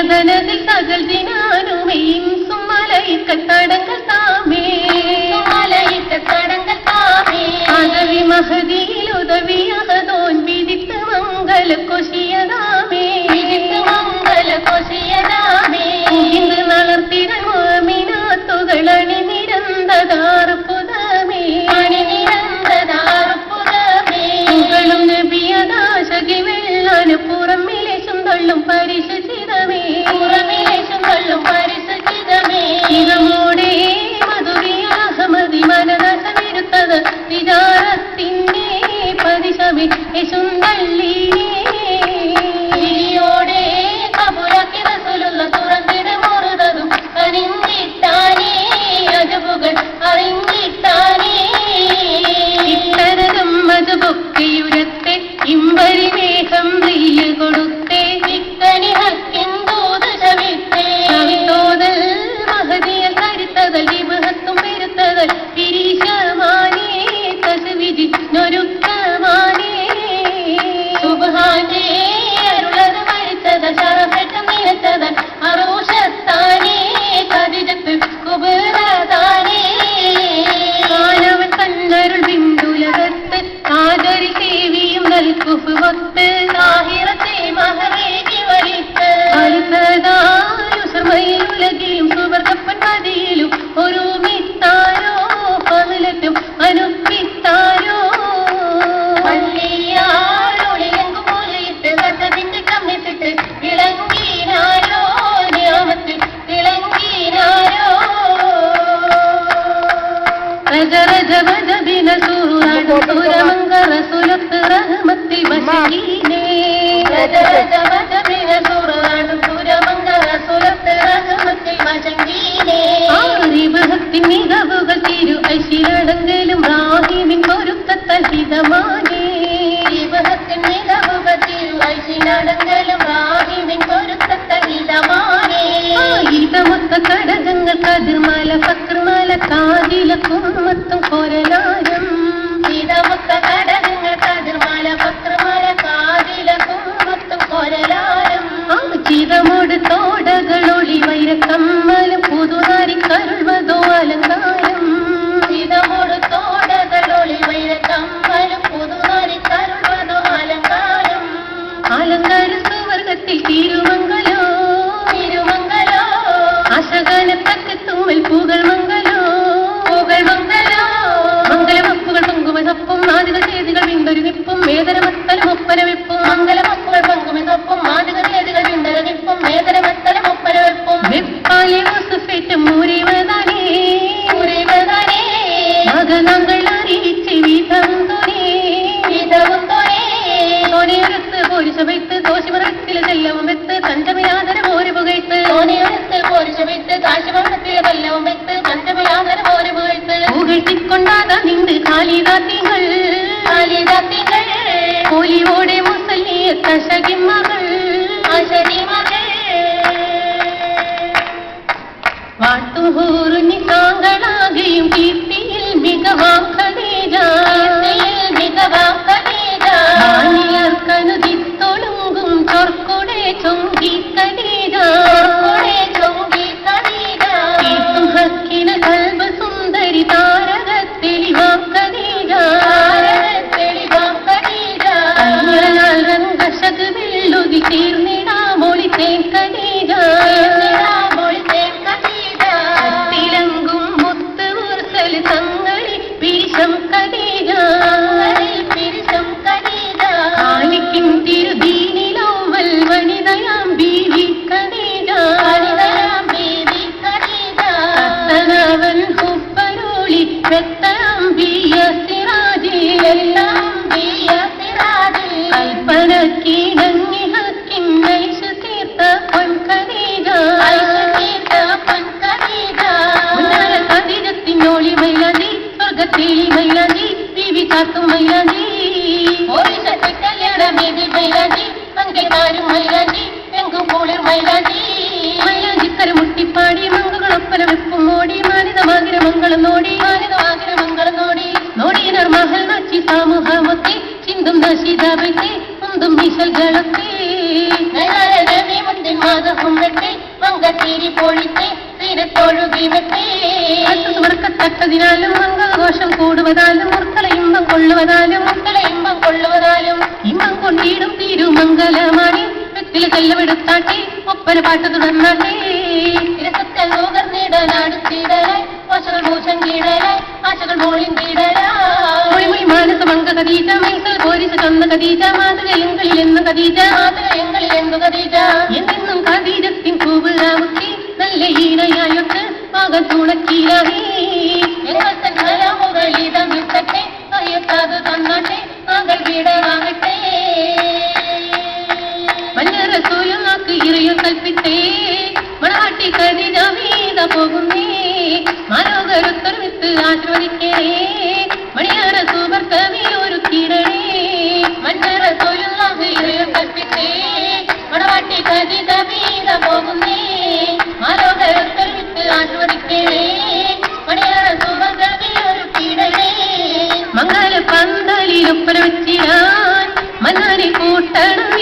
தனதில் தகல் தினானுமே இன்சும் மலைக்க தடங்கள் தாமே அதவி மகதியில் உதவியாக தோன் விதித்து மங்கள கொசியதாமே இன்று நலர்த்திடன் மீனாத்துகள் அணி நிறந்ததார் புதமே புகழும் நபியதாசகி வெள்ளான புறமிலே சுந்தள்ளும் பரிசு சிதமே இதமோடே മധുരിയാഹ മതി മനദസമിരുത്തത് വിചാരത്തിൻ്റെ പതിശമി സുന്ദള്ളിയോടെ കബുലക്കി റസൂലുള്ള തുറന്നിട മുറുതതും അറിഞ്ഞിട്ടാനേ അജബുകൾ അറിഞ്ഞിട്ടാനേ ഇത്തരതും മജബൊക്കെയുരത്തെ ഇമ്പരി മേഘം നെയ്യ കൊടുത്തേ ഇക്കണി ഹക്കിന്തോത് ശവിത്തോതൽ മഹദിയൽ കരുത്തതൽ വിഭഹത്തും പെരുത്തതൽ പിരീശമാനേ തസ്വിധി നൊരുക്കമാനേ സുബ്ഹാനേ അരുളത് മരിച്ചതൽ ശറഫറ്റം നിരത്തതൽ അറൂഷത്താനേ കദിജത്ത് കുബറതാനേ കാലവൻ കണ്ണരുൾ ബിന്ദുലകത്ത് ആദരി സേവിയും നൽകുഫ് വത്ത് ആഹിറത്തെ മഹറേകി വലിത്ത് ഉലകിലും സുവർഗപ്പൻ കഥയിലും ഒരു മിത്താരോ പതിലറ്റും അനുപ്പിത്താരോ പള്ളിയാളൊളിയങ്കു പോലെയിട്ട് കഥതിന്റെ കമ്മിട്ടിട്ട് വിളങ്ങിനാരോ ഞാമത്തിൽ വിളങ്ങിനാരോ രജരജവജബിന സൂരമംഗറ സുലത്ത് റഹ്മത്തിൽ വശീനേ രജരജവജബിന സൂരമംഗറ സുലത്ത് റഹ്മത്തിൽ വശീനേ ആരിബഹത്തിൻ മികവുകൾ തിരു ഐശിലടങ്കലും റാഹിമിൻ പൊരുത്തത്തൽ ഹിതമാനേ ഇബഹത്തിൻ മികവുകൾ തിരു ഐശിലടങ്കലും റാഹിമിൻ പൊരുത്തത്തൽ ഹിതമാനേ ഇതമൊത്ത കടകങ്ങൾ കതിർമാല ഫക്ർമാല കാതില കുമ്മത്തും കൊരലാരം ഇതമൊത്ത കടകങ്ങൾ കതിർമാല ഫക്ർമാല കാതില കുമ്മത്തും കൊരലാരം ചിതമോട് തോടകൾ ഒളി വൈര കമ്മലും പുതുനാരി കരുൾവതോ അലങ്കാരം ചിതമോട് തോടകൾ ഒളി വൈര കമ്മലും പുതുനാരി കരുൾവതോ അലങ്കാരം അലങ്കാര സുവർഗത്തിൽ തിരുമംഗലോ ആശകാലത്തൊക്കെ തുമ്മൽ പൂകൾ മംഗലോ മംഗലമപ്പുകൾ പൊങ്കുമൊപ്പം ആദിക ചേതികൾ വിണ്ടൊരു നിപ്പും വേദനമത്തലും ഒപ്പന വെപ്പും മംഗലമപ്പുകൾ പൊങ്കുമൊപ്പം ആദിക ചേതികൾ വിണ്ടൊരു നിപ്പും വേദനമത്തലും ഒപ്പന വെപ്പും വെപ്പാലെ മുസുഫേറ്റും മുറിവതാനേ മകനങ്ങൾ അറിയിച്ച് വിധവും തോനെയെടുത്ത് പോരിശ വയ്ത്ത് ദോഷിമറത്തിലെ ചെല്ലവും വെത്ത് തഞ്ചമിയാതര പോര് പുകഴ്ത്ത് തോനെയെടുത്ത് പോരിശ വയ്ത്ത് കാശിമറത്തിലെ കൊല്ലവും വെത്ത് തഞ്ചമിയാതര പോര് പുകഴ്ത്ത് പുകഴ്ത്തിക്കൊണ്ടാത നിണ്ട് കാലിദാത്തികൾ പോലിയോടെ മുസല്ലിയ തശകിമകൾ വാട്ടുഹൂറുനി താങ്കളാകെയും കീർത്തിയിൽ മികവാം ഖദീജ കനുതിത്തൊളുങ്കും ചൊർക്കൊടെ ചൊങ്കി ഖദീജ ഹക്കിന കൽബ് സുന്ദരി താരകത്തെളിവാം ഖദീജ രംഗശക് വെള്ളുതി തീർന്നിടാമൊളി തേൻ ഖദീജ തിലങ്കും മുത്ത് ഉർസൽ തങ്ങളിൽ പിരിശം ഖദീജ ആലിക്കിൻ തിരുദീനിലോവൽ വനിതയാം ബീവി ഖദീജ അത്തനവൻ ഹുബ്ബരോളി വെത്തം ബിയ സിറാജിലെല്ലാം അൽപ്പനക്കീടങ്ങി ഹക്കിൻ ഐശ് തീർത്ത പൊൻ ഖദീജ ഖദീജത്തിനോളി മൈലാഞ്ചി സ്വർഗത്തിൽ മൈലാഞ്ചി ബീവി കാത്തും മൈലാഞ്ചി മൈലാഞ്ചിക്കര മുട്ടിപ്പാടി മംഗളൊപ്പന വെപ്പും മോടി മാനിതമാകിര മംഗളം നോടി നോടിയനർ മഹൽ നച്ചി സാമൂഹമൊക്കെ ചിന്തും നശിതാപത്തെ മുന്തും മിശൽകളൊക്കെ മംഗഹം വെട്ടി മംഗത്തീരി പൊഴിച്ച് തീരത്തൊഴുകി വെട്ടി സുവർക്കത്തട്ടതിനാലും മംഗഘോഷം കൂടുവതാലും മുർക്കള ഇമ്പം കൊള്ളുവതാലും ഇമ്പം കൊണ്ടിടും തിരുമംഗലമാണി വെറ്റില ചെല്ലവെടുത്താട്ടി ഒപ്പന പാട്ട് തുടർന്നാട്ടേ ൂകർന്നിടലാടുത്തിടലായി ആശകൾ മോശം കീടലായി ആശകൾ മോളിൻ കീടലായി മാനസ മംഗ കദീജ മൈസൽ പോരിച്ച ചൊന്ന കദീജ മാതൃകയങ്ങളിൽ എന്ന് കദീജ എന്നെന്നും കദീജത്തിൻ കൂവ് ആമുക്കി നല്ല ഈണയായൊട്ട് മകൻ തുണക്കീരാഹി ഞങ്ങൾ തന്നാമുകളിതം വിട്ടട്ടെ അയ്യത്താത് തന്നാട്ടെ മകൾ വീടമാകട്ടെ മഞ്ഞറസൂലും നാക്ക് ഇറയോ കൽപ്പിട്ടേ മണവാട്ടി കദീജ വീത പോകുന്നേ മനോഹരത്തൊരുമിത്ത് ആശീർവദിക്കേ മണിയാറ സൂപർ കവി ഒരു കീടണേ മഞ്ഞറസൂലും നാക്ക് ഇറയോ കൽപ്പിട്ടേ മണവാട്ടി കദീജ വീത പോകുന്നേ മനോഹരത്തൊരുമിത്ത് ആശീർവദിക്കേ മണിയാറ സൂപർ കവി ഒരു കീടണേ മംഗല പന്തലിൽ ഒപ്പന വെച്ചിടാൻ മന്നാനെ കൂട്ടണം